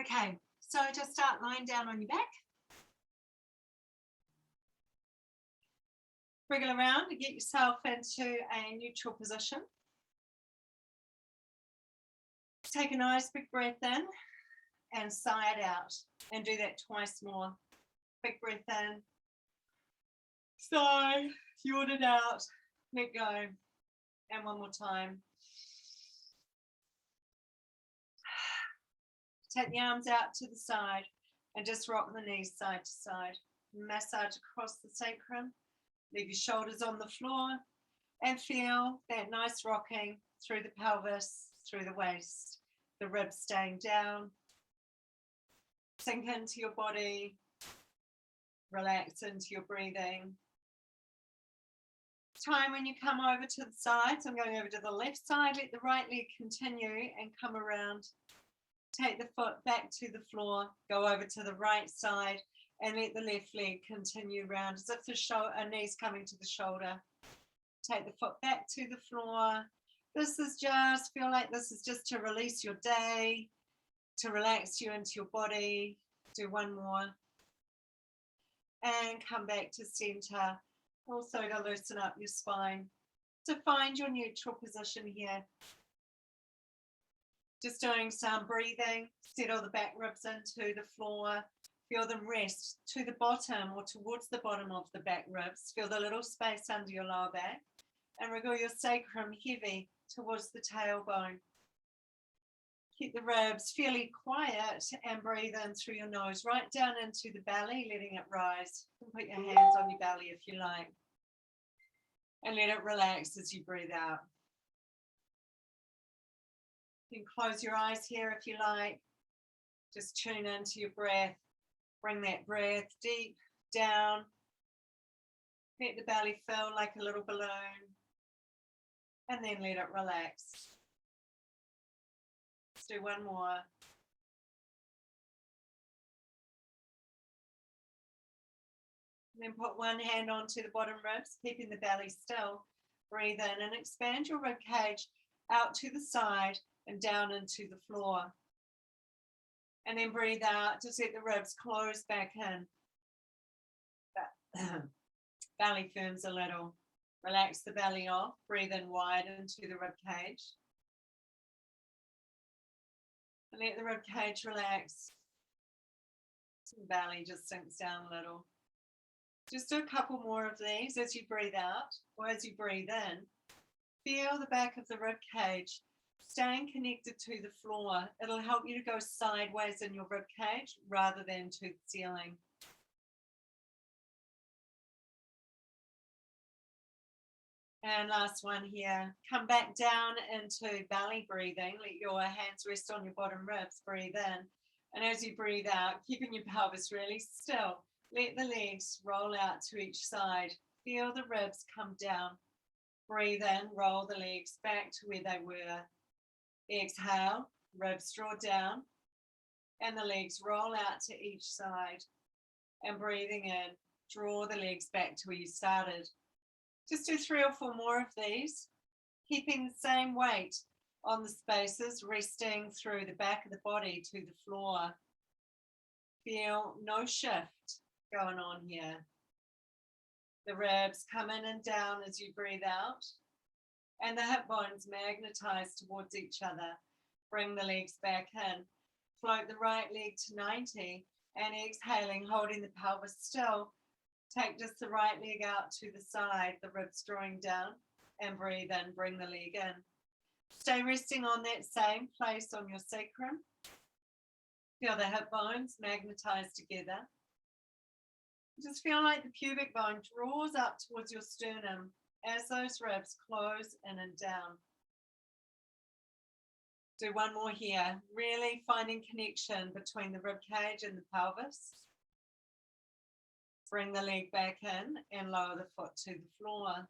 Okay, so just start lying down on your back. Wriggle around to get yourself into a neutral position. Take a nice big breath in and sigh it out, and do that twice more. Big breath in, sigh, yawn it out, let go, and one more time. Take the arms out to the side and just rock the knees side to side. Massage across the sacrum. Leave your shoulders on the floor and feel that nice rocking through the pelvis, through the waist, the ribs staying down. Sink into your body, relax into your breathing. Time when you come over to the sides, I'm going over to the left side, let the right leg continue and come around. Take the foot back to the floor, go over to the right side and let the left leg continue round as if the knee's coming to the shoulder. Take the foot back to the floor. This is just, feel like this is just to release your day, to relax you into your body. Do one more. And come back to center. Also to loosen up your spine. To find your neutral position here. Just doing some breathing. Settle the back ribs into the floor. Feel them rest to the bottom or towards the bottom of the back ribs. Feel the little space under your lower back. And wriggle your sacrum heavy towards the tailbone. Keep the ribs fairly quiet and breathe in through your nose, right down into the belly, letting it rise. You can put your hands on your belly if you like. And let it relax as you breathe out. You can close your eyes here if you like. Just tune into your breath. Bring that breath deep down. Let the belly fill like a little balloon. And then let it relax. Let's do one more. And then put one hand onto the bottom ribs, keeping the belly still. Breathe in and expand your rib cage out to the side and down into the floor. And then breathe out, just let the ribs close back in. Belly firms a little. Relax the belly off. Breathe in wide into the rib cage. And let the rib cage relax. The belly just sinks down a little. Just do a couple more of these as you breathe out or as you breathe in. Feel the back of the rib cage staying connected to the floor. It'll help you to go sideways in your rib cage rather than to the ceiling. And last one here. Come back down into belly breathing. Let your hands rest on your bottom ribs. Breathe in. And as you breathe out, keeping your pelvis really still, let the legs roll out to each side. Feel the ribs come down. Breathe in, roll the legs back to where they were. Exhale, ribs draw down, and the legs roll out to each side. And breathing in, draw the legs back to where you started. Just do 3 or 4 more of these, keeping the same weight on the spaces, resting through the back of the body to the floor. Feel no shift going on here. The ribs come in and down as you breathe out, and the hip bones magnetize towards each other. Bring the legs back in. Float the right leg to 90, and exhaling, holding the pelvis still. Take just the right leg out to the side, the ribs drawing down, and breathe in, bring the leg in. Stay resting on that same place on your sacrum. Feel the hip bones magnetize together. Just feel like the pubic bone draws up towards your sternum as those ribs close in and down. Do one more here, really finding connection between the rib cage and the pelvis. Bring the leg back in and lower the foot to the floor.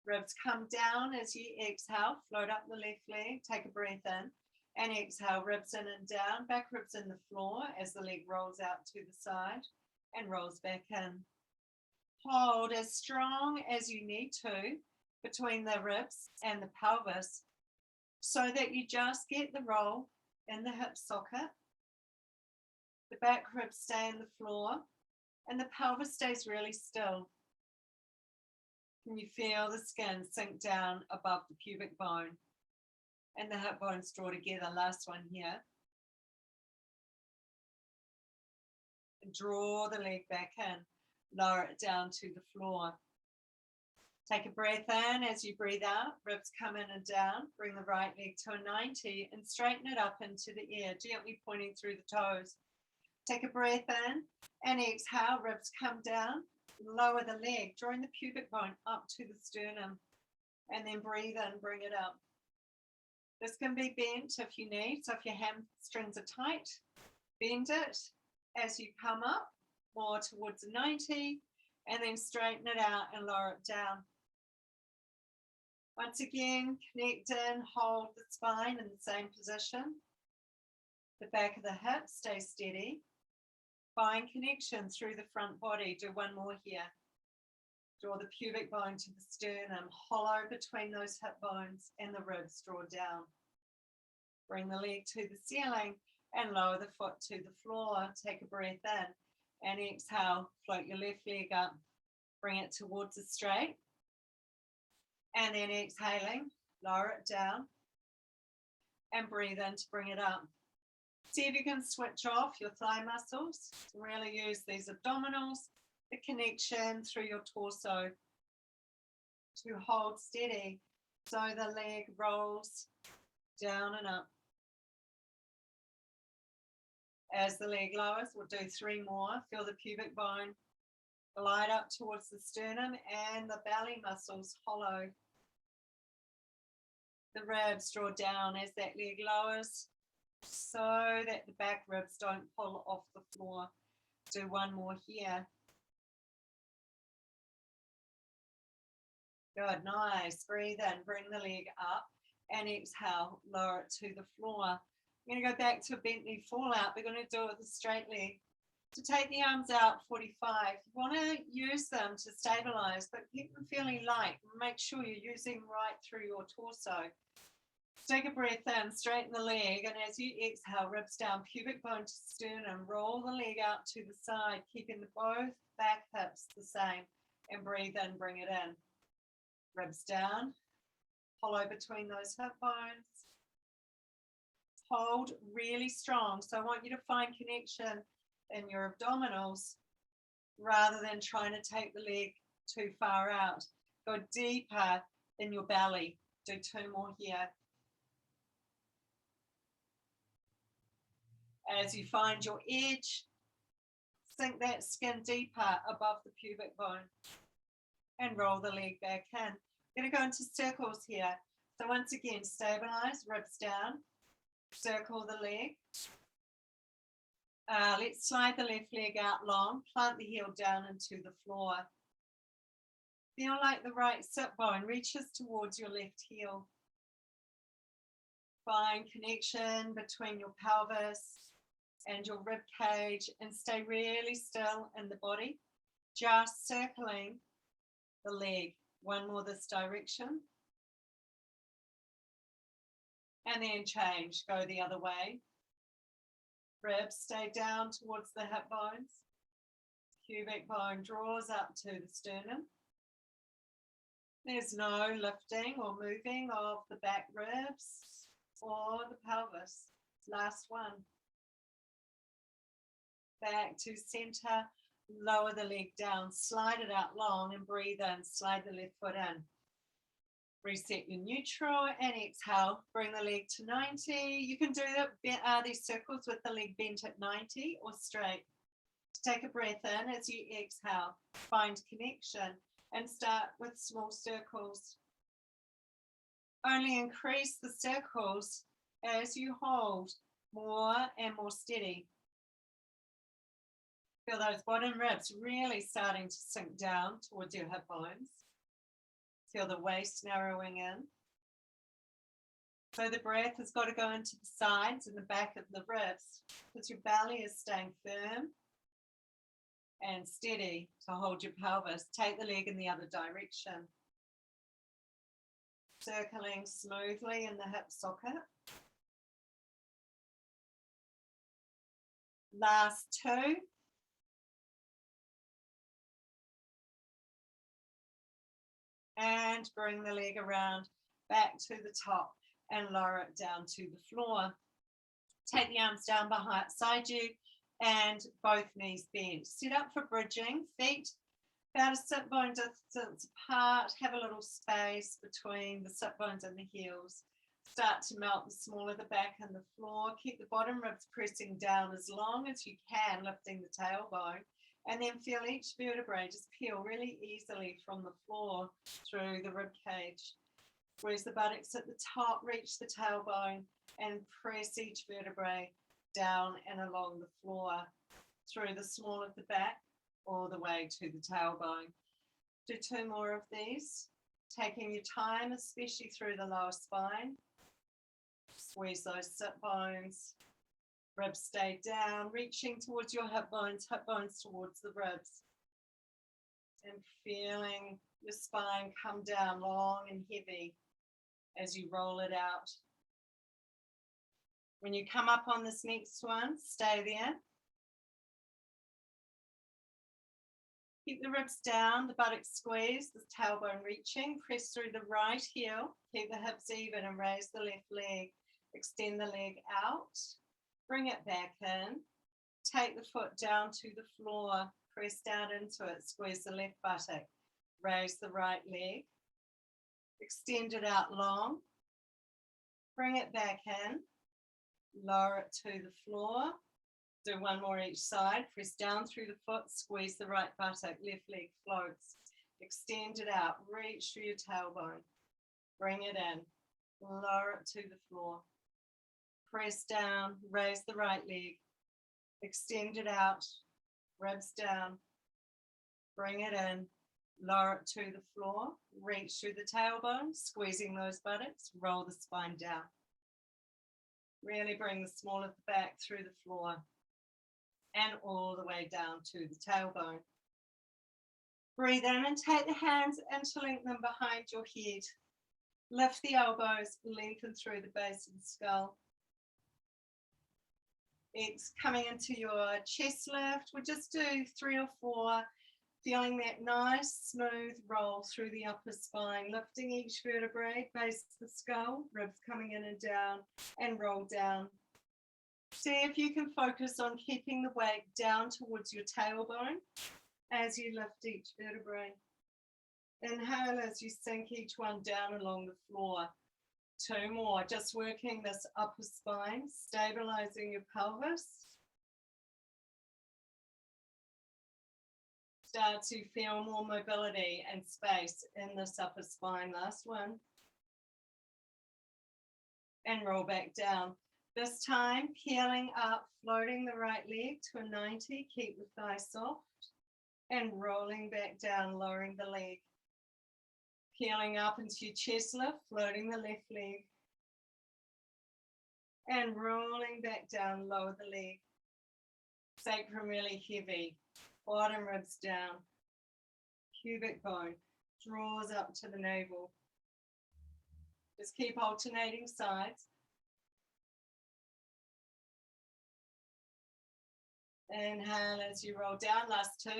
Ribs come down as you exhale. Float up the left leg. Take a breath in and exhale. Ribs in and down. Back ribs in the floor as the leg rolls out to the side and rolls back in. Hold as strong as you need to between the ribs and the pelvis so that you just get the roll in the hip socket. The back ribs stay on the floor and the pelvis stays really still. Can you feel the skin sink down above the pubic bone and the hip bones draw together? Last one here. And draw the leg back in, lower it down to the floor. Take a breath in. As you breathe out, ribs come in and down. Bring the right leg to a 90 and straighten it up into the air, gently pointing through the toes. Take a breath in and exhale, ribs come down. Lower the leg, drawing the pubic bone up to the sternum, and then breathe in, bring it up. This can be bent if you need, so if your hamstrings are tight, bend it as you come up more towards a 90, and then straighten it out and lower it down. Once again, connect in, hold the spine in the same position. The back of the hips stay steady. Find connection through the front body. Do one more here. Draw the pubic bone to the sternum, hollow between those hip bones and the ribs, draw down. Bring the leg to the ceiling and lower the foot to the floor. Take a breath in and exhale. Float your left leg up. Bring it towards the straight. And then exhaling, lower it down and breathe in to bring it up. See if you can switch off your thigh muscles to really use these abdominals, the connection through your torso to hold steady so the leg rolls down and up. As the leg lowers, we'll do 3 more. Feel the pubic bone glide up towards the sternum and the belly muscles hollow. The ribs draw down as that leg lowers so that the back ribs don't pull off the floor. Do one more here. Good, nice. Breathe in, bring the leg up and exhale, lower it to the floor. I'm going to go back to a bent knee fallout. We're going to do it with a straight leg. To take the arms out 45, you want to use them to stabilize, but keep them feeling light. Make sure you're using right through your torso. Take a breath in, straighten the leg, and as you exhale, ribs down, pubic bone to sternum, roll the leg out to the side, keeping both back hips the same, and breathe in, bring it in. Ribs down, hollow between those hip bones. Hold really strong. So I want you to find connection in your abdominals rather than trying to take the leg too far out. Go deeper in your belly. Do 2 more here. As you find your edge, sink that skin deeper above the pubic bone and roll the leg back in. I'm going to go into circles here. So once again, stabilize, ribs down, circle the leg. Let's slide the left leg out long, plant the heel down into the floor. Feel like the right sit bone reaches towards your left heel. Find connection between your pelvis and your rib cage and stay really still in the body, just circling the leg. One more this direction. And then change, go the other way. Ribs stay down towards the hip bones. Pubic bone draws up to the sternum. There's no lifting or moving of the back ribs or the pelvis. Last one. Back to center, lower the leg down, slide it out long and breathe in, slide the left foot in. Reset your neutral and exhale, bring the leg to 90. You can do these circles with the leg bent at 90 or straight. Take a breath in as you exhale, find connection and start with small circles. Only increase the circles as you hold more and more steady. Feel those bottom ribs really starting to sink down towards your hip bones. Feel the waist narrowing in. So the breath has got to go into the sides and the back of the ribs because your belly is staying firm and steady to hold your pelvis. Take the leg in the other direction. Circling smoothly in the hip socket. Last two. And bring the leg around back to the top and lower it down to the floor. Take the arms down beside you and both knees bent. Set up for bridging. Feet about a sit bone distance apart. Have a little space between the sit bones and the heels. Start to melt the smaller the back and the floor. Keep the bottom ribs pressing down as long as you can, lifting the tailbone. And then feel each vertebrae just peel really easily from the floor through the rib cage. Squeeze the buttocks at the top, reach the tailbone, and press each vertebrae down and along the floor through the small of the back all the way to the tailbone. Do two more of these, taking your time, especially through the lower spine. Squeeze those sit bones. Ribs stay down, reaching towards your hip bones towards the ribs. And feeling your spine come down long and heavy as you roll it out. When you come up on this next one, stay there. Keep the ribs down, the buttocks squeezed, the tailbone reaching. Press through the right heel. Keep the hips even and raise the left leg. Extend the leg out. Bring it back in. Take the foot down to the floor. Press down into it. Squeeze the left buttock. Raise the right leg. Extend it out long. Bring it back in. Lower it to the floor. Do one more each side. Press down through the foot. Squeeze the right buttock. Left leg floats. Extend it out. Reach through your tailbone. Bring it in. Lower it to the floor. Press down, raise the right leg, extend it out, ribs down, bring it in, lower it to the floor, reach through the tailbone, squeezing those buttocks, roll the spine down. Really bring the small of the back through the floor and all the way down to the tailbone. Breathe in and take the hands, interlink them behind your head. Lift the elbows, lengthen through the base of the skull. It's coming into your chest lift. We'll just do 3 or 4, feeling that nice smooth roll through the upper spine, lifting each vertebrae, base of the skull, ribs coming in and down, and roll down. See if you can focus on keeping the weight down towards your tailbone as you lift each vertebrae. Inhale as you sink each one down along the floor. 2 more, just working this upper spine, stabilizing your pelvis. Start to feel more mobility and space in this upper spine. Last one. And roll back down. This time, peeling up, floating the right leg to a 90, keep the thigh soft, and rolling back down, lowering the leg. Peeling up into your chest lift, floating the left leg. And rolling back down, lower the leg. Sacrum really heavy. Bottom ribs down. Pubic bone draws up to the navel. Just keep alternating sides. Inhale as you roll down, last 2.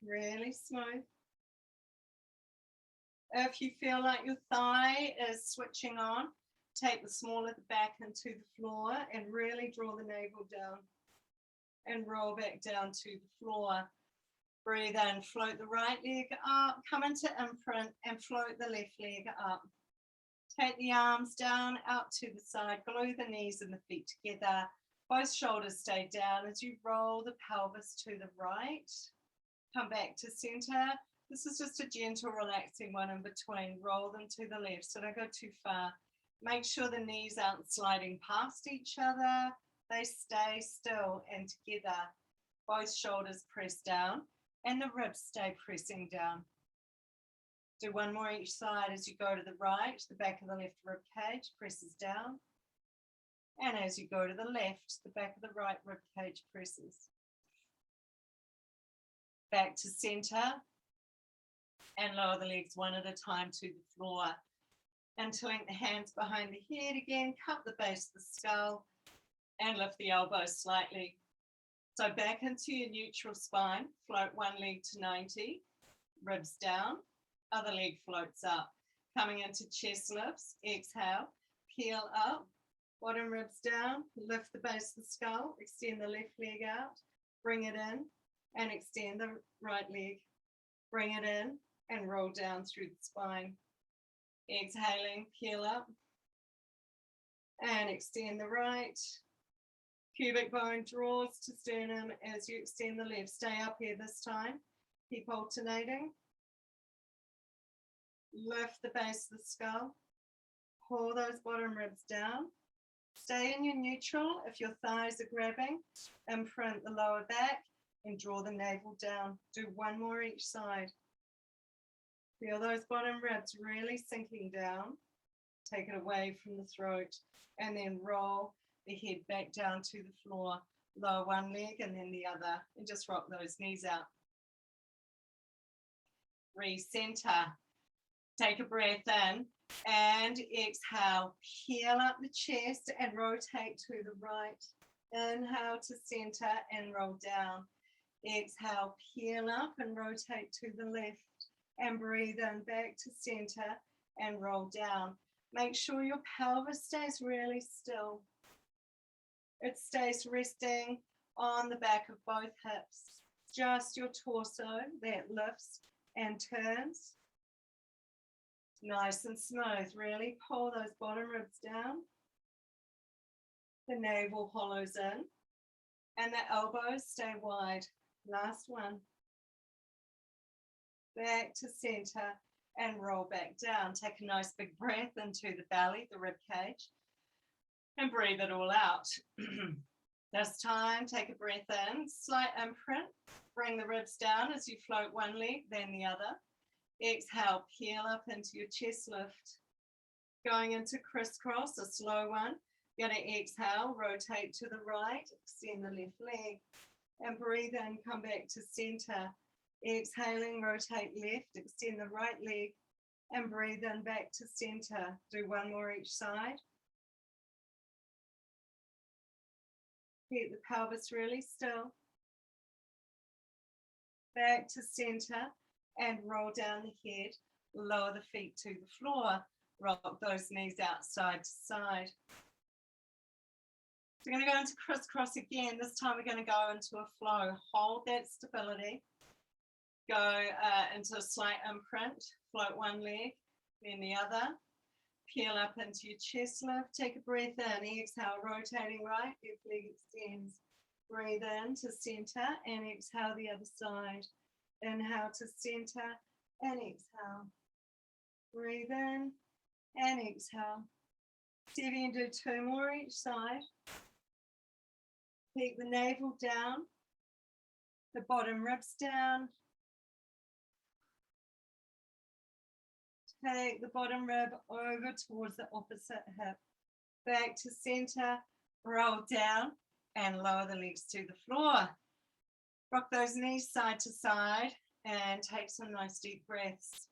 Really smooth. If you feel like your thigh is switching on, take the small of the back into the floor and really draw the navel down and roll back down to the floor. Breathe in, float the right leg up, come into imprint and float the left leg up. Take the arms down, out to the side, glue the knees and the feet together. Both shoulders stay down as you roll the pelvis to the right. Come back to center. This is just a gentle, relaxing one in between. Roll them to the left, so don't go too far. Make sure the knees aren't sliding past each other. They stay still and together. Both shoulders press down and the ribs stay pressing down. Do one more each side as you go to the right. The back of the left rib cage presses down. And as you go to the left, the back of the right rib cage presses. Back to center. And lower the legs one at a time to the floor. Interlink the hands behind the head again. Cup the base of the skull. and lift the elbows slightly. So back into your neutral spine, float one leg to 90, ribs down, other leg floats up. Coming into chest lifts, exhale, peel up, bottom ribs down, lift the base of the skull, extend the left leg out, bring it in, and extend the right leg. Bring it in and roll down through the spine. Exhaling, peel up, and extend the right. Pubic bone draws to sternum as you extend the left. Stay up here this time. Keep alternating. Lift the base of the skull. Pull those bottom ribs down. Stay in your neutral. If your thighs are grabbing, imprint the lower back and draw the navel down. Do one more each side. Feel those bottom ribs really sinking down. Take it away from the throat and then roll the head back down to the floor. Lower one leg and then the other, and just rock those knees out. Recenter. Take a breath in and exhale. Peel up the chest and rotate to the right. Inhale to center and roll down. Exhale, peel up and rotate to the left. And breathe in back to center and roll down. Make sure your pelvis stays really still. It stays resting on the back of both hips. Just your torso that lifts and turns. Nice and smooth. Really pull those bottom ribs down. The navel hollows in. And the elbows stay wide. Last one. Back to center and roll back down. Take a nice big breath into the belly, the rib cage, and breathe it all out. This time, take a breath in, slight imprint, bring the ribs down as you float one leg, then the other. Exhale, peel up into your chest lift. Going into crisscross, a slow one. You're going to exhale, rotate to the right, extend the left leg, and breathe in, come back to center. Exhaling, rotate left, extend the right leg, and breathe in back to center. Do one more each side. Keep the pelvis really still. Back to center and roll down the head. Lower the feet to the floor. Rock those knees out side to side. We're going to go into crisscross again. This time we're going to go into a flow. Hold that stability. Go into a slight imprint. Float one leg, then the other. Peel up into your chest lift. Take a breath in. Exhale, rotating right. Left leg extends. Breathe in to center and exhale the other side. Inhale to center and exhale. Breathe in and exhale. See if you can do two more each side. Keep the navel down. The bottom ribs down. Take the bottom rib over towards the opposite hip. Back to center, roll down and lower the legs to the floor. Rock those knees side to side and take some nice deep breaths.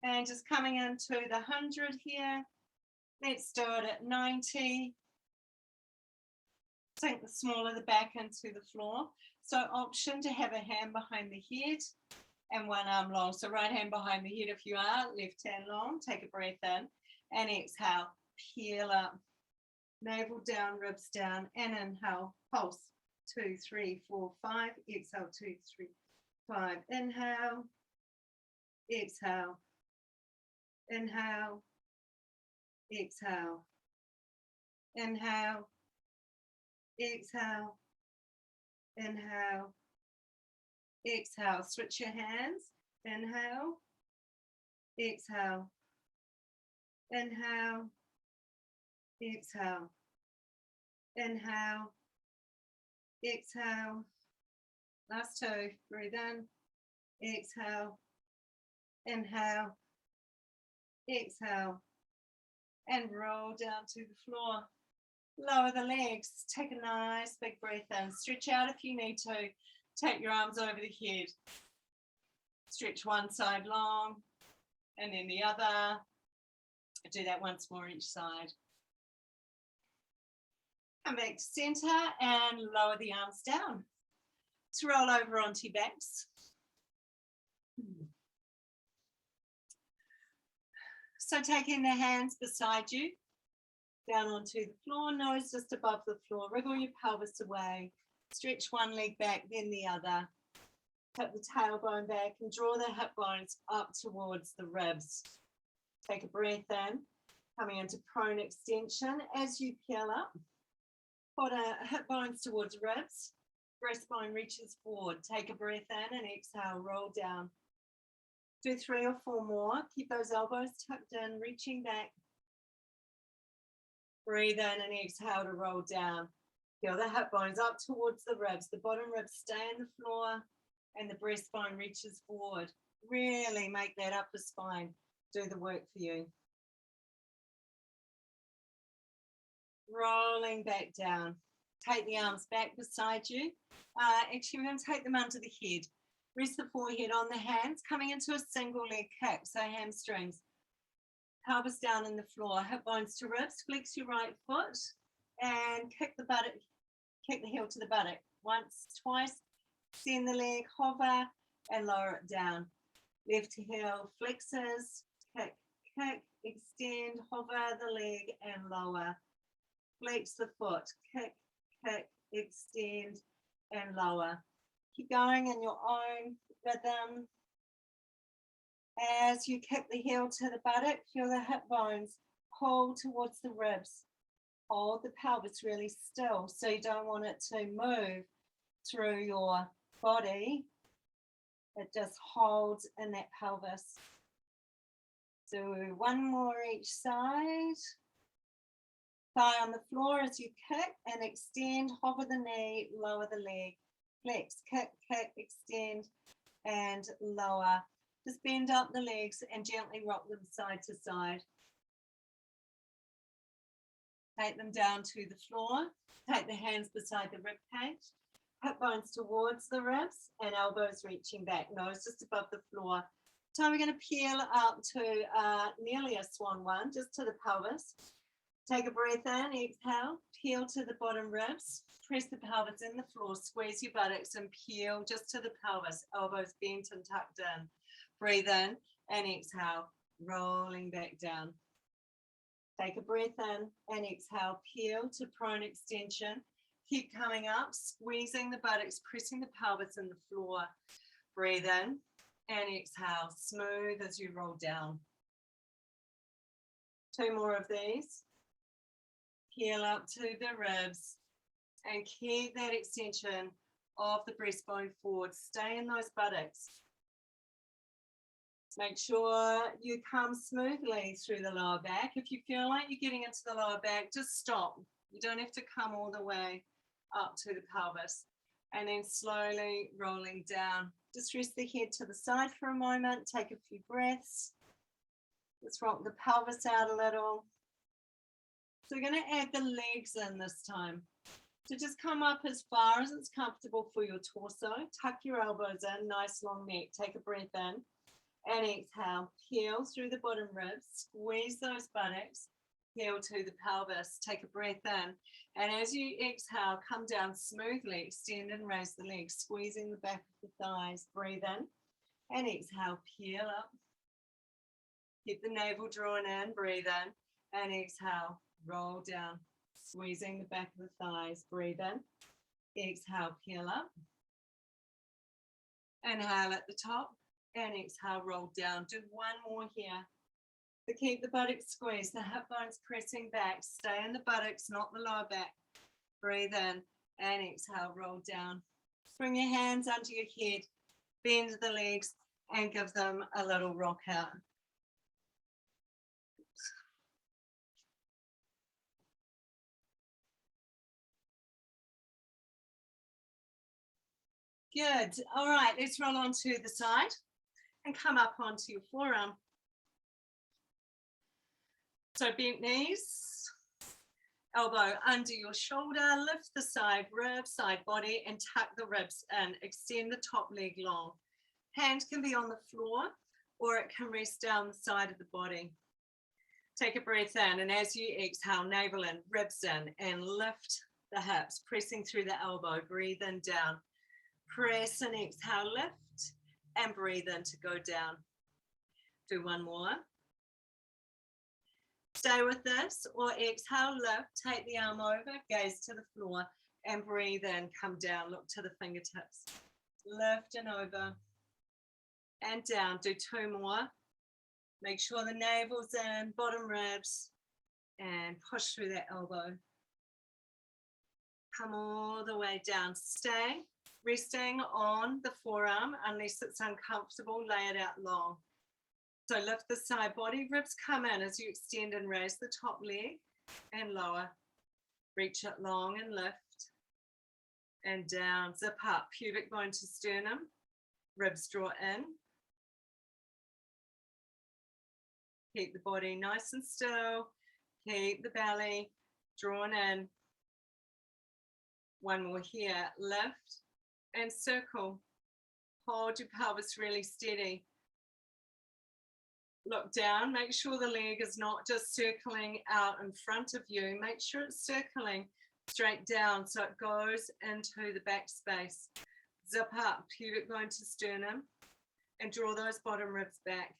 And just coming into the 100 here. Let's do it at 90. Sink the small of the back into the floor. So option to have a hand behind the head and one arm long. So right hand behind the head if you are, left hand long. Take a breath in and exhale. Peel up. Navel down, ribs down, and inhale. Pulse. 2, 3, 4, 5. Exhale. 2, 3, 5. Inhale. Exhale. Inhale. Exhale. Inhale. Exhale. Inhale. Exhale. Switch your hands. Inhale. Exhale. Inhale. Exhale. Inhale. Exhale. Last two. Breathe in. Exhale. Inhale. Exhale. And roll down to the floor. Lower the legs. Take a nice big breath in. Stretch out if you need to. Take your arms over the head. Stretch one side long and then the other. Do that once more each side. Come back to center and lower the arms down. Let's roll over onto your backs. So taking the hands beside you, down onto the floor, nose just above the floor. Wriggle your pelvis away. Stretch one leg back, then the other. Tip the tailbone back and draw the hip bones up towards the ribs. Take a breath in, coming into prone extension. As you peel up, put hip bones towards ribs. Breastbone reaches forward. Take a breath in and exhale, roll down. Do 3 or 4 more. Keep those elbows tucked in, reaching back. Breathe in and exhale to roll down. Feel the hip bones up towards the ribs. The bottom ribs stay on the floor and the breastbone reaches forward. Really make that upper spine do the work for you. Rolling back down. Take the arms back beside you. Actually, we're going to take them under the head. Rest the forehead on the hands, coming into a single leg kick, so hamstrings. Pelvis down in the floor, hip bones to ribs, flex your right foot and kick the buttock, kick the heel to the buttock. Once, twice, send the leg, hover and lower it down. Left heel flexes, kick, kick, extend, hover the leg and lower. Flex the foot, kick, kick, extend and lower. Keep going in your own rhythm. As you kick the heel to the buttock, feel the hip bones pull towards the ribs. Hold the pelvis really still so you don't want it to move through your body. It just holds in that pelvis. Do 1 more each side. Thigh on the floor as you kick and extend, hover the knee, lower the leg. Flex, kick, kick, extend and lower. Just bend up the legs and gently rock them side to side. Take them down to the floor. Take the hands beside the rib cage. Hip bones towards the ribs and elbows reaching back. Nose just above the floor. So we're going to peel up to nearly a swan one, just to the pelvis. Take a breath in, exhale, peel to the bottom ribs. Press the pelvis in the floor, squeeze your buttocks and peel just to the pelvis. Elbows bent and tucked in. Breathe in and exhale, rolling back down. Take a breath in and exhale, peel to prone extension. Keep coming up, squeezing the buttocks, pressing the pelvis in the floor. Breathe in and exhale, smooth as you roll down. 2 more of these. Peel up to the ribs and keep that extension of the breastbone forward. Stay in those buttocks. Make sure you come smoothly through the lower back. If you feel like you're getting into the lower back, just stop. You don't have to come all the way up to the pelvis. And then slowly rolling down. Just rest the head to the side for a moment. Take a few breaths. Let's rock the pelvis out a little. So we're going to add the legs in this time. So just come up as far as it's comfortable for your torso. Tuck your elbows in, nice long neck. Take a breath in and exhale. Peel through the bottom ribs. Squeeze those buttocks. Heel to the pelvis. Take a breath in. And as you exhale, come down smoothly. Extend and raise the legs, squeezing the back of the thighs. Breathe in and exhale. Peel up. Keep the navel drawn in. Breathe in and exhale. Roll down, squeezing the back of the thighs. Breathe in, exhale, peel up. Inhale at the top and exhale, roll down. Do 1 more here. So keep the buttocks squeezed, the hip bones pressing back. Stay in the buttocks, not the lower back. Breathe in and exhale, roll down. Bring your hands under your head, bend the legs and give them a little rock out. Good. All right, let's roll onto the side and come up onto your forearm. So bent knees, elbow under your shoulder, lift the side rib, side body and tuck the ribs in. Extend the top leg long. Hand can be on the floor or it can rest down the side of the body. Take a breath in and as you exhale, navel in, ribs in and lift the hips, pressing through the elbow. Breathe in, down. Press and exhale, lift, and breathe in to go down. Do one more. Stay with this, or exhale, lift, take the arm over, gaze to the floor, and breathe in, come down, look to the fingertips. Lift and over, and down. Do two more. Make sure the navel's in, bottom ribs, and push through that elbow. Come all the way down. Stay resting on the forearm unless it's uncomfortable, lay it out long. So lift the side body, ribs come in as you extend and raise the top leg and lower. Reach it long and lift and down. Zip up, pubic bone to sternum, ribs draw in. Keep the body nice and still. Keep the belly drawn in. One more here, lift and circle. Hold your pelvis really steady. Look down, make sure the leg is not just circling out in front of you. Make sure it's circling straight down so it goes into the back space. Zip up, pubic bone to sternum, and draw those bottom ribs back.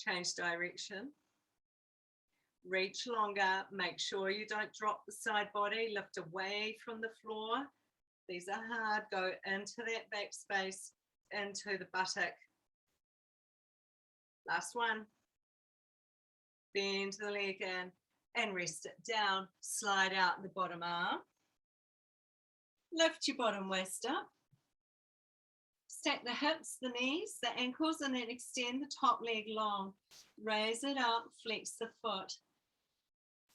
Change direction. Reach longer, make sure you don't drop the side body, lift away from the floor. These are hard, go into that back space, into the buttock. Last one. Bend the leg in and rest it down. Slide out the bottom arm. Lift your bottom waist up. Stack the hips, the knees, the ankles, and then extend the top leg long. Raise it up, flex the foot.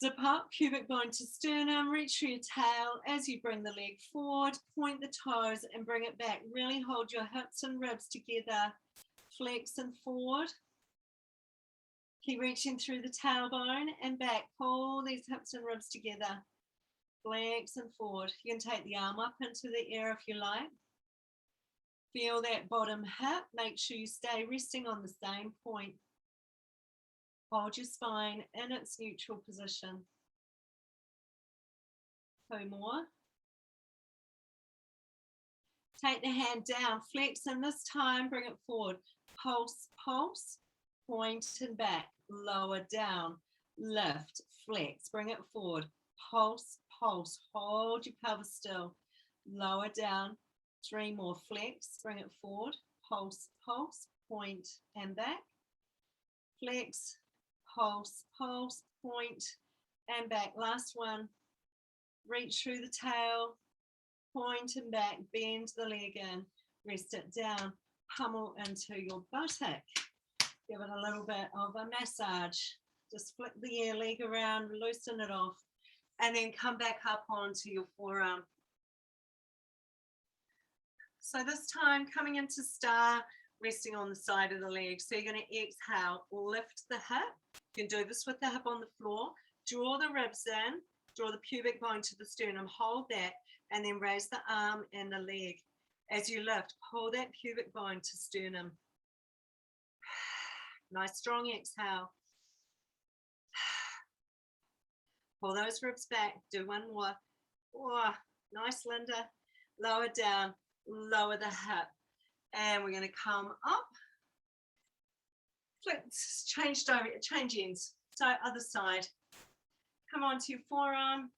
Zip up, pubic bone to sternum, reach through your tail as you bring the leg forward, point the toes and bring it back. Really hold your hips and ribs together. Flex and forward. Keep reaching through the tailbone and back. Pull these hips and ribs together. Flex and forward. You can take the arm up into the air if you like. Feel that bottom hip. Make sure you stay resting on the same point. Hold your spine in its neutral position. Two more. Take the hand down, flex, and this time bring it forward. Pulse, pulse, point and back, lower down, lift, flex, bring it forward. Pulse, pulse, hold your pelvis still. Lower down, three more, flex, bring it forward. Pulse, pulse, point and back. Flex, pulse, pulse, point and back. Last one. Reach through the tail, point and back, bend the leg in, rest it down, pummel into your buttock. Give it a little bit of a massage. Just flick the leg around, loosen it off, and then come back up onto your forearm. So this time, coming into star, resting on the side of the leg. So you're going to exhale, lift the hip. You can do this with the hip on the floor. Draw the ribs in, draw the pubic bone to the sternum, hold that, and then raise the arm and the leg. As you lift, pull that pubic bone to sternum. Nice strong exhale. Pull those ribs back, do one more. Oh, nice, Linda. Lower down, lower the hip. And we're going to come up. Let's change ends. So other side. Come onto your forearm.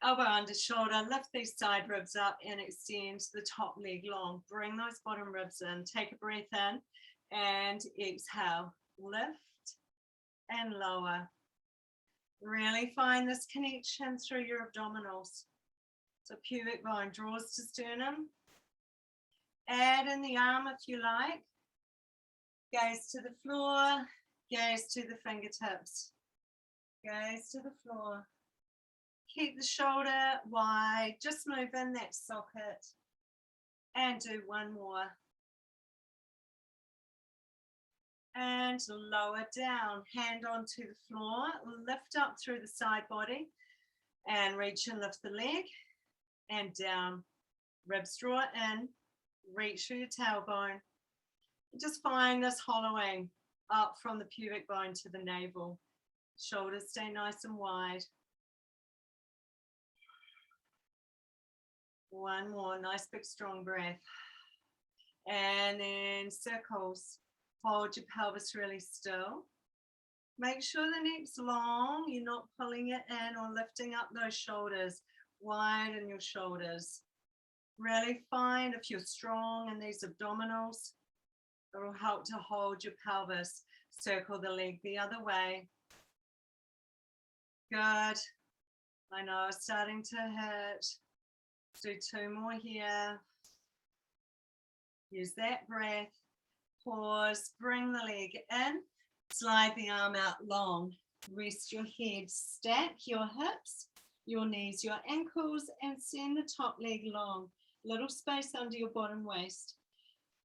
Elbow under shoulder. Lift these side ribs up and extend the top leg long. Bring those bottom ribs in. Take a breath in and exhale. Lift and lower. Really find this connection through your abdominals. So pubic bone draws to sternum. Add in the arm if you like. Gaze to the floor. Gaze to the fingertips. Gaze to the floor. Keep the shoulder wide. Just move in that socket. And do one more. And lower down. Hand onto the floor. Lift up through the side body. And reach and lift the leg. And down. Ribs draw in. Reach through your tailbone. Just find this hollowing up from the pubic bone to the navel. Shoulders stay nice and wide. One more, nice big strong breath. And then circles. Hold your pelvis really still. Make sure the neck's long. You're not pulling it in or lifting up those shoulders. Widen your shoulders. Really find if you're strong in these abdominals, it will help to hold your pelvis. Circle the leg the other way. Good. I know it's starting to hurt. Let's do two more here. Use that breath. Pause, bring the leg in, slide the arm out long. Rest your head, stack your hips, your knees, your ankles, and send the top leg long. Little space under your bottom waist.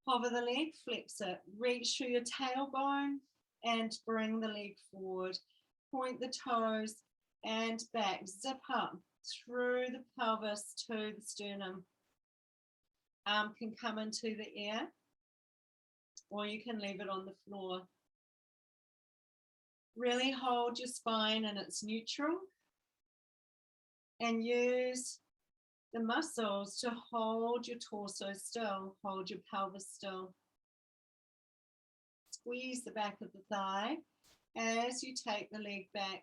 Hover the leg, flex it. Reach through your tailbone and bring the leg forward. Point the toes and back. Zip up through the pelvis to the sternum. Arm can come into the air, or you can leave it on the floor. Really hold your spine in its neutral and use the muscles to hold your torso still, hold your pelvis still. Squeeze the back of the thigh as you take the leg back.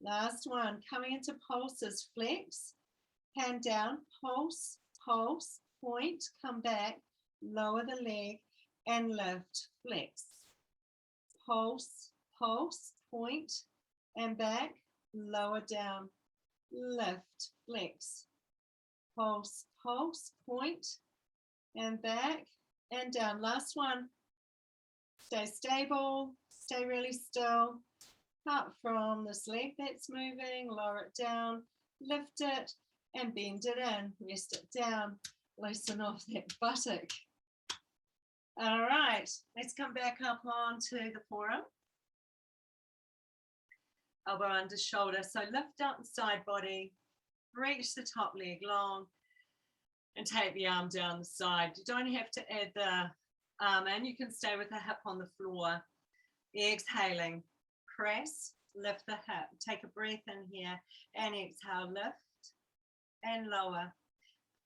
Last one, coming into pulses, flex, hand down, pulse, pulse, point, come back, lower the leg and lift, flex. Pulse, pulse, point and back, lower down, lift, flex. Pulse, pulse, point and back and down. Last one. Stay stable, stay really still. Up from this leg that's moving, lower it down, lift it and bend it in. Rest it down, loosen off that buttock. All right, let's come back up onto the forearm. Elbow under shoulder. So lift up the side body, reach the top leg long, and take the arm down the side. You don't have to add the arm in. You can stay with the hip on the floor. Exhaling, press, lift the hip. Take a breath in here and exhale, lift and lower.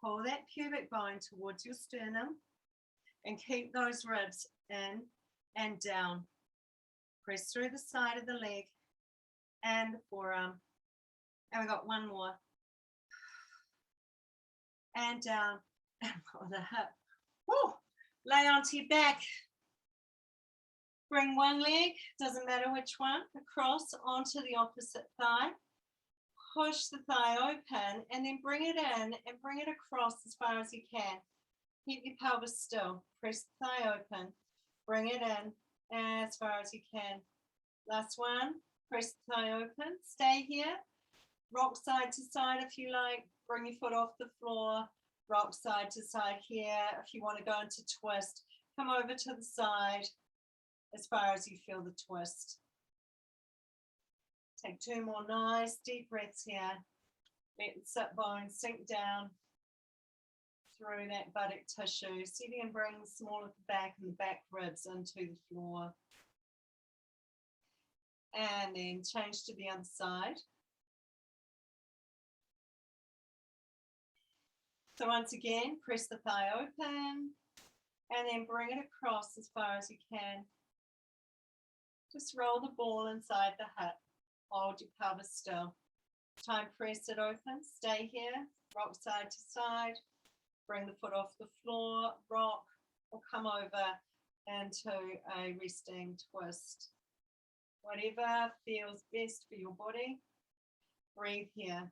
Pull that pubic bone towards your sternum and keep those ribs in and down. Press through the side of the leg and the forearm. And we got one more. And down and pull the hip. Woo! Lay onto your back. Bring one leg, doesn't matter which one, across onto the opposite thigh. Push the thigh open and then bring it in and bring it across as far as you can. Keep your pelvis still. Press the thigh open. Bring it in as far as you can. Last one. Press the thigh open. Stay here. Rock side to side if you like. Bring your foot off the floor. Rock side to side here. If you want to go into twist, come over to the side as far as you feel the twist. Take two more nice deep breaths here. Let the sit bones sink down through that buttock tissue. See if you can bring the small of the back and the back ribs into the floor. And then change to the other side. So once again, press the thigh open and then bring it across as far as you can. Just roll the ball inside the hip. Hold your pelvis still. Time, press it open. Stay here. Rock side to side. Bring the foot off the floor. Rock or come over into a resting twist. Whatever feels best for your body. Breathe here.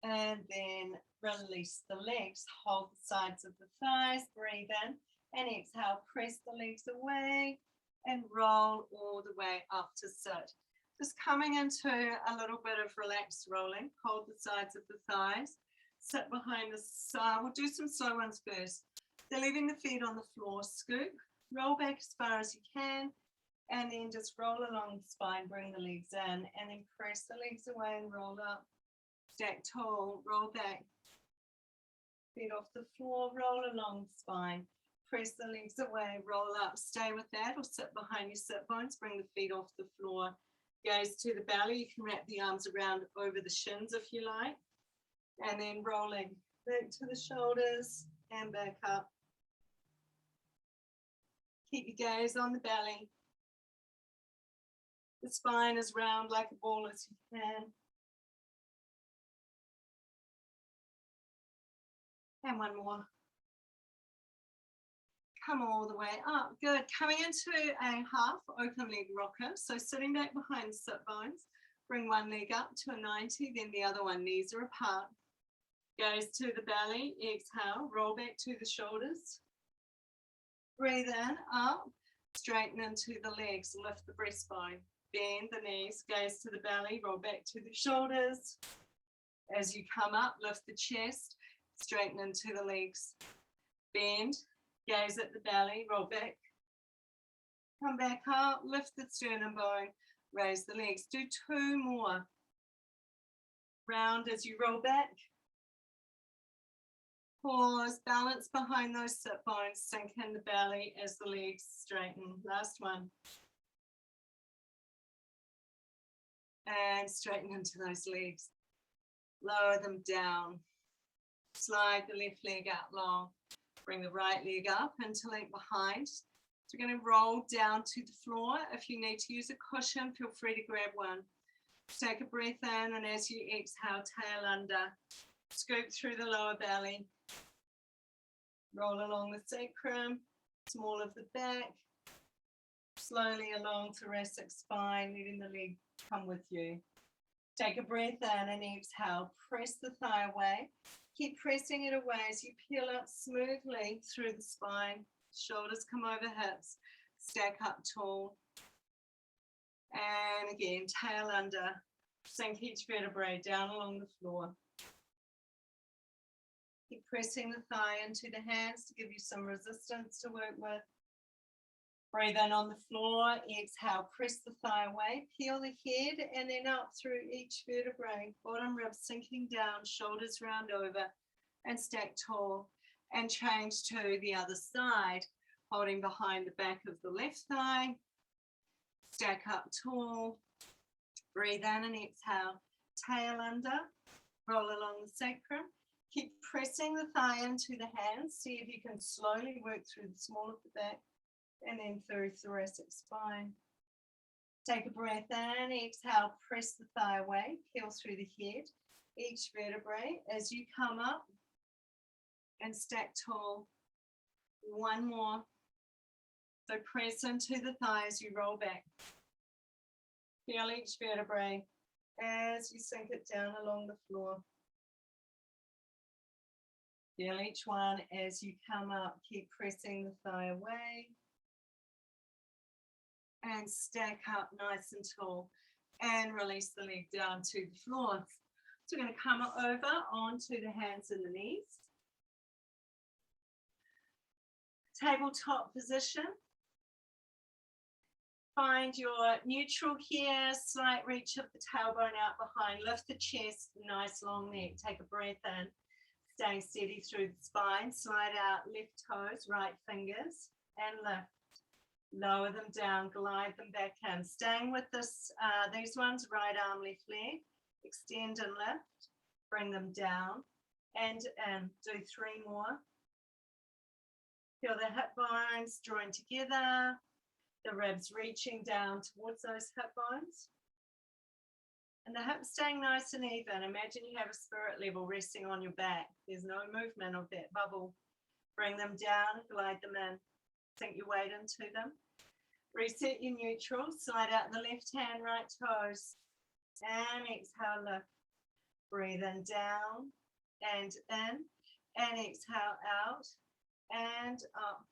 And then release the legs. Hold the sides of the thighs. Breathe in and exhale. Press the legs away and roll all the way up to sit. Just coming into a little bit of relaxed rolling. Hold the sides of the thighs. Sit behind the side. We'll do some slow ones first. So leaving the feet on the floor. Scoop. Roll back as far as you can. And then just roll along the spine. Bring the legs in. And then press the legs away and roll up. Stack tall, roll back, feet off the floor, roll along the spine, Press the legs away, roll up, stay with that, or sit behind your sit bones, bring the feet off the floor. Gaze to the belly. You can wrap the arms around over the shins if you like. And then rolling back to the shoulders and back up. Keep your gaze on the belly. The spine is round like a ball as you can. And one more. Come all the way up. Good. Coming into a half open leg rocker. So sitting back behind the sit bones. Bring one leg up to a 90, then the other one, knees are apart. Gaze to the belly, exhale, roll back to the shoulders. Breathe in, up, straighten into the legs, lift the breastbone. Bend the knees, gaze to the belly, roll back to the shoulders. As you come up, lift the chest, straighten into the legs. Bend, gaze at the belly, roll back. Come back up, lift the sternum bone, raise the legs. Do two more. Round as you roll back. Pause, balance behind those sit bones, sink in the belly as the legs straighten. Last one. And straighten into those legs. Lower them down. Slide the left leg out long. Bring the right leg up, interlink behind. So we're going to roll down to the floor. If you need to use a cushion, feel free to grab one. Take a breath in, and as you exhale, tail under. Scoop through the lower belly. Roll along the sacrum, small of the back. Slowly along thoracic spine, letting the leg come with you. Take a breath in and exhale. Press the thigh away. Keep pressing it away as you peel up smoothly through the spine. Shoulders come over hips. Stack up tall. And again, tail under. Sink each vertebrae down along the floor. Keep pressing the thigh into the hands to give you some resistance to work with. Breathe in on the floor. Exhale, press the thigh away. Peel the head and then up through each vertebrae. Bottom ribs sinking down, shoulders round over and stack tall. And change to the other side, holding behind the back of the left thigh. Stack up tall. Breathe in and exhale. Tail under. Roll along the sacrum. Keep pressing the thigh into the hands. See if you can slowly work through the small of the back and then through thoracic spine. Take a breath in, exhale, press the thigh away, peel through the head, each vertebrae as you come up and stack tall. One more. So press into the thigh as you roll back. Feel each vertebrae as you sink it down along the floor. Feel each one as you come up. Keep pressing the thigh away. And stack up nice and tall. And release the leg down to the floor. So we're going to come over onto the hands and the knees. Tabletop position. Find your neutral here. Slight reach of the tailbone out behind. Lift the chest. Nice long neck. Take a breath in. Staying steady through the spine. Slide out left toes, right fingers, and lift. Lower them down, glide them back in. Staying with this, these ones, right arm, left leg. Extend and lift. Bring them down and in. Do three more. Feel the hip bones join together. The ribs reaching down towards those hip bones. And the hips staying nice and even. Imagine you have a spirit level resting on your back. There's no movement of that bubble. Bring them down, glide them in. Sink your weight into them. Reset your neutral. Slide out the left hand, right toes. And exhale, lift. Breathe in down and in. And exhale out and up.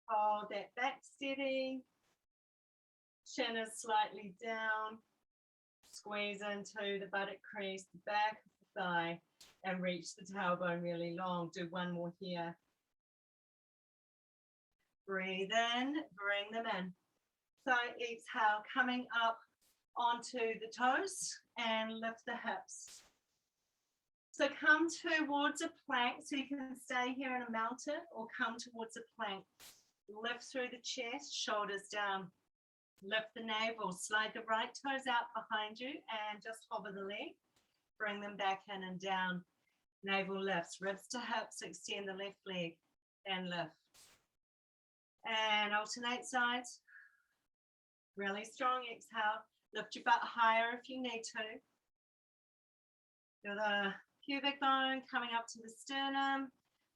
Hold that back steady. Chin is slightly down. Squeeze into the buttock crease, the back of the thigh, and reach the tailbone really long. Do one more here. Breathe in, bring them in. So exhale, coming up onto the toes and lift the hips. So come towards a plank, so you can stay here in a mountain or come towards a plank. Lift through the chest, shoulders down. Lift the navel, slide the right toes out behind you and just hover the leg. Bring them back in and down. Navel lifts, ribs to hips, extend the left leg and lift. And alternate sides. Really strong exhale. Lift your butt higher if you need to. Feel the pubic bone coming up to the sternum.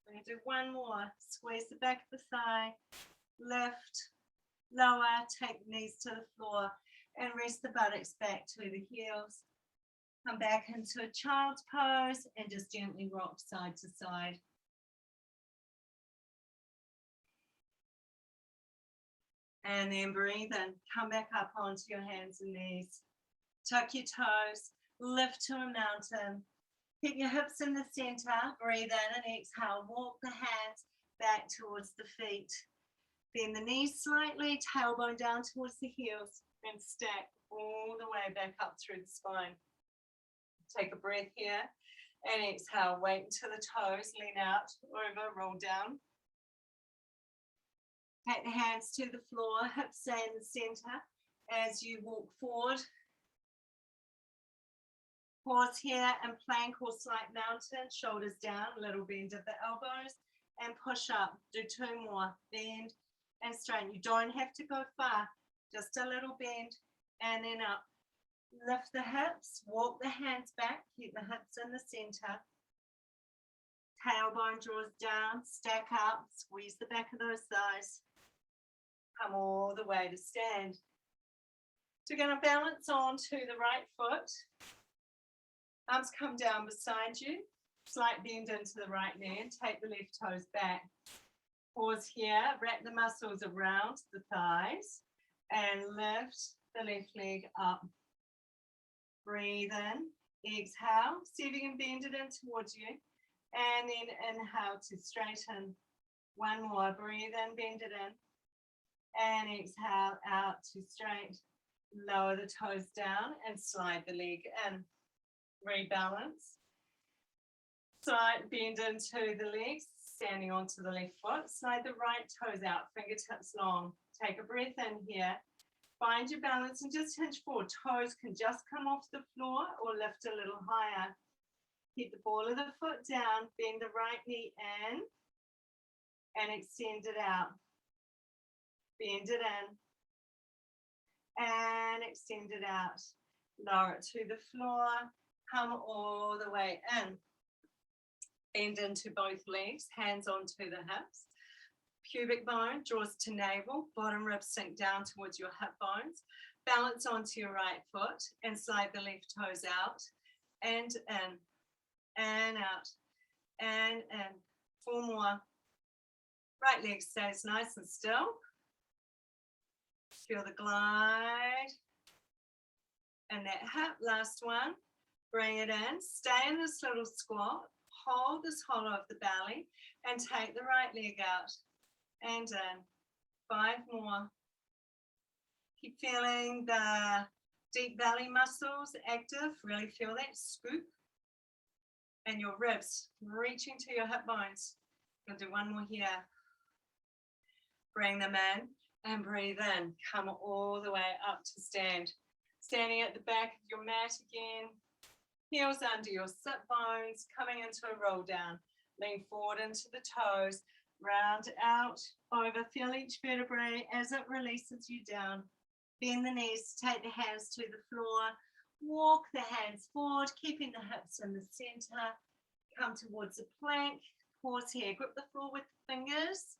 We're going to do one more. Squeeze the back of the thigh. Lift, lower, take the knees to the floor and rest the buttocks back to the heels. Come back into a child's pose and just gently rock side to side. And then breathe in. Come back up onto your hands and knees. Tuck your toes. Lift to a mountain. Keep your hips in the center. Breathe in and exhale. Walk the hands back towards the feet. Bend the knees slightly. Tailbone down towards the heels. And stack all the way back up through the spine. Take a breath here. And exhale. Weight into the toes. Lean out. Over. Roll down. Take the hands to the floor. Hips stay in the center as you walk forward. Pause here and plank or slight mountain, shoulders down, little bend of the elbows and push up. Do two more, bend and straighten. You don't have to go far, just a little bend and then up. Lift the hips, walk the hands back, keep the hips in the center. Tailbone draws down, stack up, squeeze the back of those thighs. Come all the way to stand. So you're going to balance onto the right foot. Arms come down beside you. Slight bend into the right knee and take the left toes back. Pause here. Wrap the muscles around the thighs and lift the left leg up. Breathe in. Exhale. See if you can bend it in towards you. And then inhale to straighten. One more. Breathe in. Bend it in. And exhale out to straight. Lower the toes down and slide the leg in. Rebalance. Side bend into the legs, standing onto the left foot. Slide the right toes out, fingertips long. Take a breath in here. Find your balance and just hinge forward. Toes can just come off the floor or lift a little higher. Keep the ball of the foot down. Bend the right knee in and extend it out. Bend it in and extend it out. Lower it to the floor. Come all the way in. Bend into both legs, hands onto the hips. Pubic bone draws to navel, bottom ribs sink down towards your hip bones. Balance onto your right foot and slide the left toes out and in and out and in. Four more. Right leg stays nice and still. Feel the glide. And that hip, last one. Bring it in, stay in this little squat, hold this hollow of the belly and take the right leg out and in. 5 more. Keep feeling the deep belly muscles active, really feel that scoop and your ribs reaching to your hip bones. We'll do one more here. Bring them in and breathe in. Come all the way up to stand. Standing at the back of your mat again. Heels under your sit bones, coming into a roll down. Lean forward into the toes, round out, over, feel each vertebrae as it releases you down. Bend the knees, take the hands to the floor, walk the hands forward, keeping the hips in the center. Come towards the plank, pause here, grip the floor with the fingers,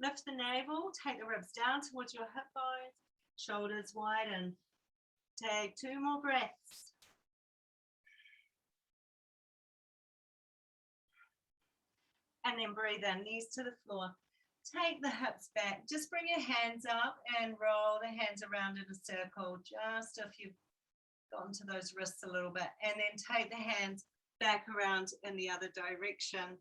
lift the navel, take the ribs down towards your hip bones, shoulders widen. Take 2 more breaths. And then breathe in, knees to the floor. Take the hips back. Just bring your hands up and roll the hands around in a circle, just if you've gotten to those wrists a little bit. And then take the hands back around in the other direction.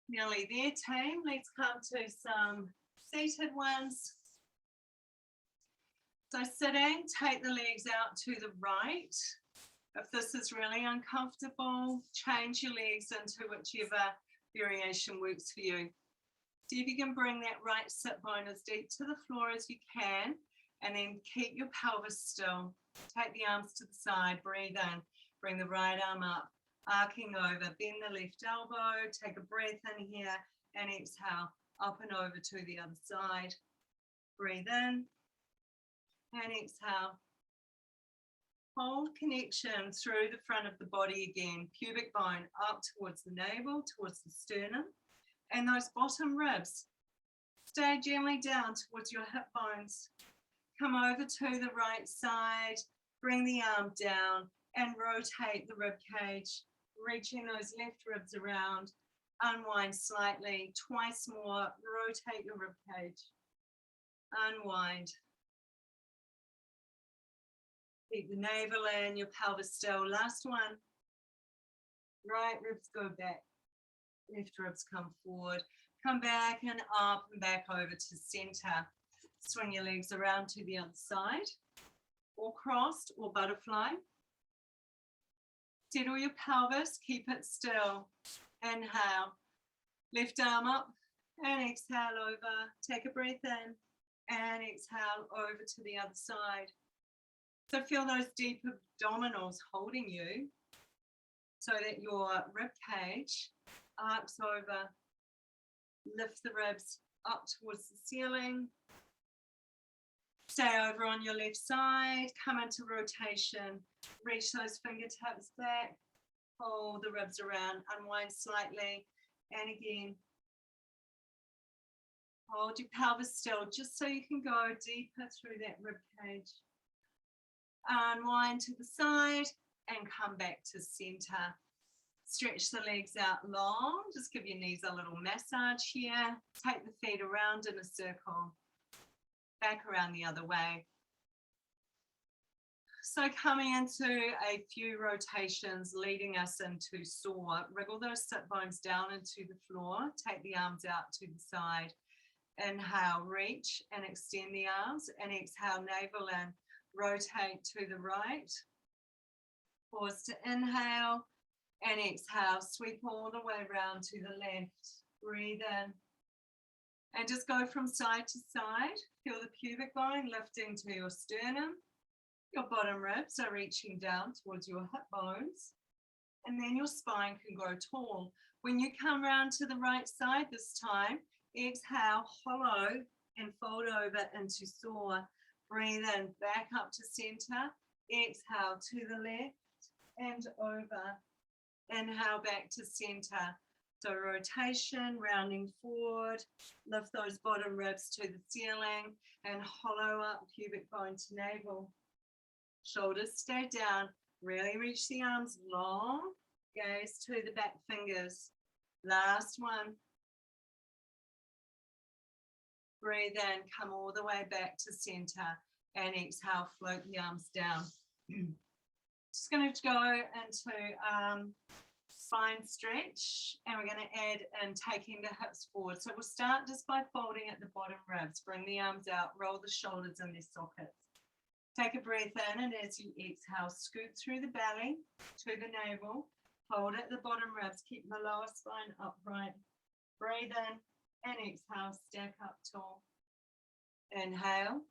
Nearly there, team. Let's come to some seated ones. So sitting, take the legs out to the right. If this is really uncomfortable, change your legs into whichever variation works for you. See if you can bring that right sit bone as deep to the floor as you can, and then keep your pelvis still. Take the arms to the side, breathe in, bring the right arm up, arcing over, bend the left elbow, take a breath in here, and exhale, up and over to the other side. Breathe in, and exhale. Hold connection through the front of the body again, pubic bone up towards the navel, towards the sternum, and those bottom ribs. Stay gently down towards your hip bones. Come over to the right side, bring the arm down and rotate the rib cage, reaching those left ribs around. Unwind slightly, twice more, rotate your rib cage. Unwind. Keep the navel in, your pelvis still. Last one. Right ribs go back. Left ribs come forward. Come back and up and back over to center. Swing your legs around to the other side, or crossed or butterfly. Settle your pelvis, keep it still. Inhale, left arm up and exhale over. Take a breath in and exhale over to the other side. So feel those deep abdominals holding you so that your rib cage arcs over. Lift the ribs up towards the ceiling. Stay over on your left side. Come into rotation. Reach those fingertips back. Hold the ribs around. Unwind slightly. And again. Hold your pelvis still just so you can go deeper through that rib cage. Unwind to the side and come back to center. Stretch the legs out long. Just give your knees a little massage here. Take the feet around in a circle. Back around the other way. So coming into a few rotations leading us into saw. Wriggle those sit bones down into the floor. Take the arms out to the side. Inhale, reach and extend the arms. And exhale, navel in. Rotate to the right. Pause to inhale. And exhale, sweep all the way around to the left. Breathe in. And just go from side to side. Feel the pubic bone lifting to your sternum. Your bottom ribs are reaching down towards your hip bones. And then your spine can grow tall. When you come around to the right side this time, exhale, hollow and fold over into saw. Breathe in, back up to center. Exhale to the left and over. Inhale back to center. So rotation, rounding forward. Lift those bottom ribs to the ceiling and hollow up pubic bone to navel. Shoulders stay down. Really reach the arms long. Gaze to the back fingers. Last one. Breathe in, come all the way back to center and exhale, float the arms down. Just going to go into spine stretch, and we're going to add in taking the hips forward. So we'll start just by folding at the bottom ribs. Bring the arms out, roll the shoulders in their sockets. Take a breath in, and as you exhale, scoot through the belly to the navel. Hold at the bottom ribs, keep the lower spine upright. Breathe in and exhale, stack up tall. Inhale,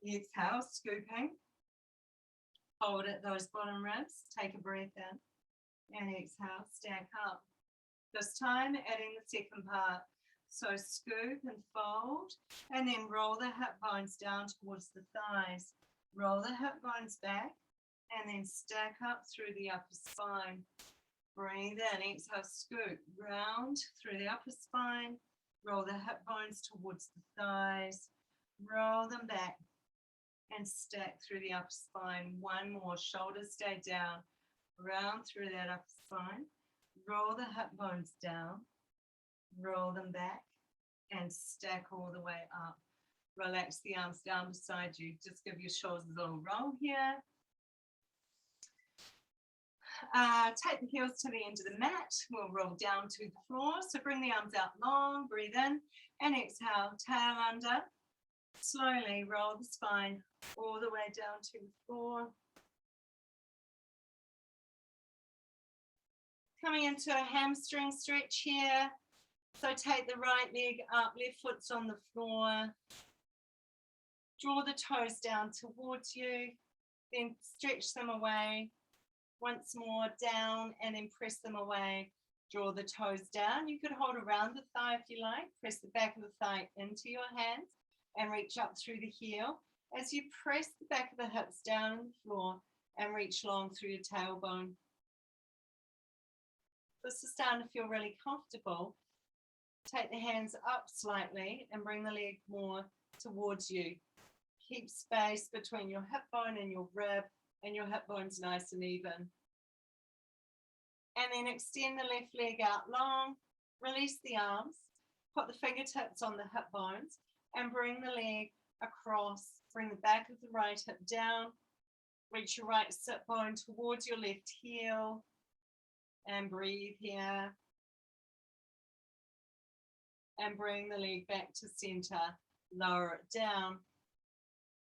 exhale, scooping. Hold at those bottom ribs, take a breath in and exhale, stack up. This time adding the second part. So scoop and fold and then roll the hip bones down towards the thighs. Roll the hip bones back and then stack up through the upper spine. Breathe in, exhale, scoop, round through the upper spine. Roll the hip bones towards the thighs. Roll them back and stack through the upper spine. One more, shoulders stay down. Round through that upper spine. Roll the hip bones down. Roll them back and stack all the way up. Relax the arms down beside you. Just give your shoulders a little roll here. Take the heels to the end of the mat. We'll roll down to the floor. So bring the arms out long, breathe in and exhale, tail under. Slowly roll the spine all the way down to the floor. Coming into a hamstring stretch here. So take the right leg up, left foot's on the floor. Draw the toes down towards you, then stretch them away. Once more, down, and then press them away. Draw the toes down. You could hold around the thigh if you like. Press the back of the thigh into your hands and reach up through the heel. As you press the back of the hips down on the floor and reach long through your tailbone. This is starting to feel really comfortable. Take the hands up slightly and bring the leg more towards you. Keep space between your hip bone and your rib, and your hip bone's nice and even. And then extend the left leg out long, release the arms, put the fingertips on the hip bones, and bring the leg across. Bring the back of the right hip down, reach your right sit bone towards your left heel, and breathe here. And bring the leg back to center, lower it down.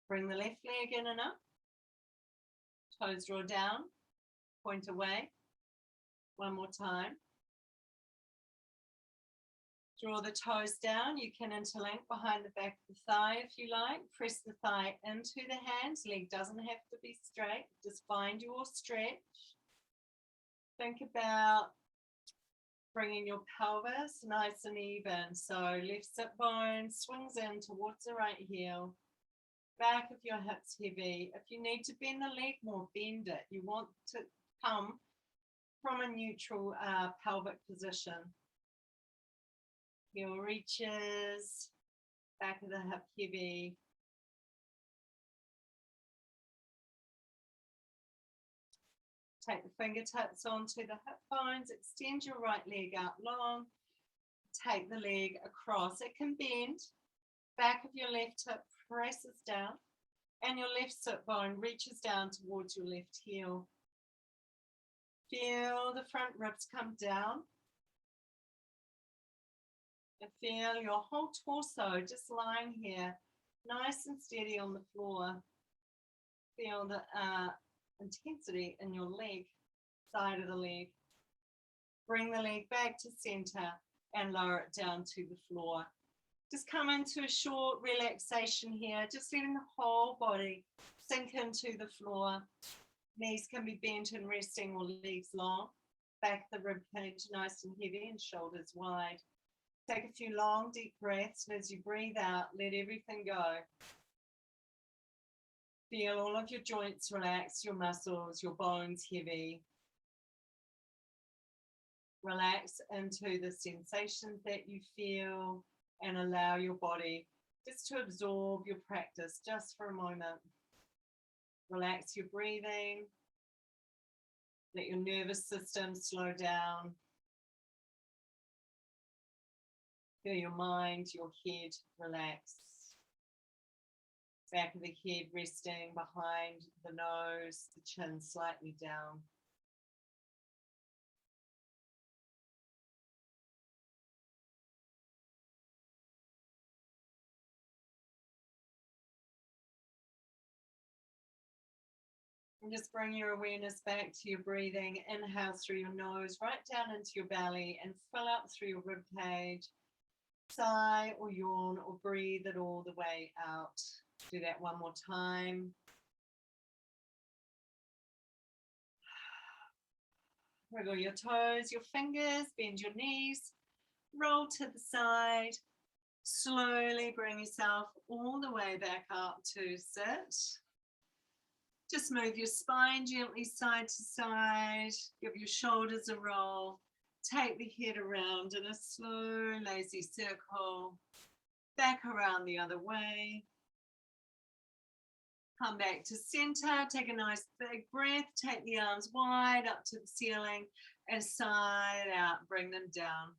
Bring the left leg in and up. Toes draw down, point away. One more time. Draw the toes down. You can interlink behind the back of the thigh if you like. Press the thigh into the hands. Leg doesn't have to be straight. Just find your stretch. Think about bringing your pelvis nice and even. So left sit bone swings in towards the right heel. Back of your hips heavy. If you need to bend the leg more, bend it. You want to come from a neutral pelvic position. Heel reaches, back of the hip heavy. Take the fingertips onto the hip bones, extend your right leg out long, take the leg across. It can bend, back of your left hip presses down, and your left sit bone reaches down towards your left heel. Feel the front ribs come down. And feel your whole torso just lying here, nice and steady on the floor. Feel the intensity in your leg, side of the leg. Bring the leg back to center and lower it down to the floor. Just come into a short relaxation here, just letting the whole body sink into the floor. Knees can be bent and resting, or legs long. Back of the rib cage nice and heavy and shoulders wide. Take a few long, deep breaths, and as you breathe out, let everything go. Feel all of your joints relax, your muscles, your bones heavy. Relax into the sensations that you feel and allow your body just to absorb your practice just for a moment. Relax your breathing. Let your nervous system slow down. Feel your mind, your head relax. Back of the head resting behind the nose, the chin slightly down. And just bring your awareness back to your breathing. Inhale through your nose, right down into your belly, and fill up through your rib cage. Sigh or yawn or breathe it all the way out. Do that one more time. Wiggle your toes, your fingers, bend your knees, roll to the side. Slowly bring yourself all the way back up to sit. Just move your spine gently side to side. Give your shoulders a roll. Take the head around in a slow, lazy circle. Back around the other way. Come back to center. Take a nice big breath. Take the arms wide up to the ceiling and side out. Bring them down.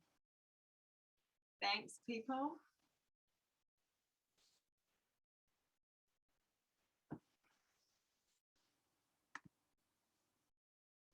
Thanks, people.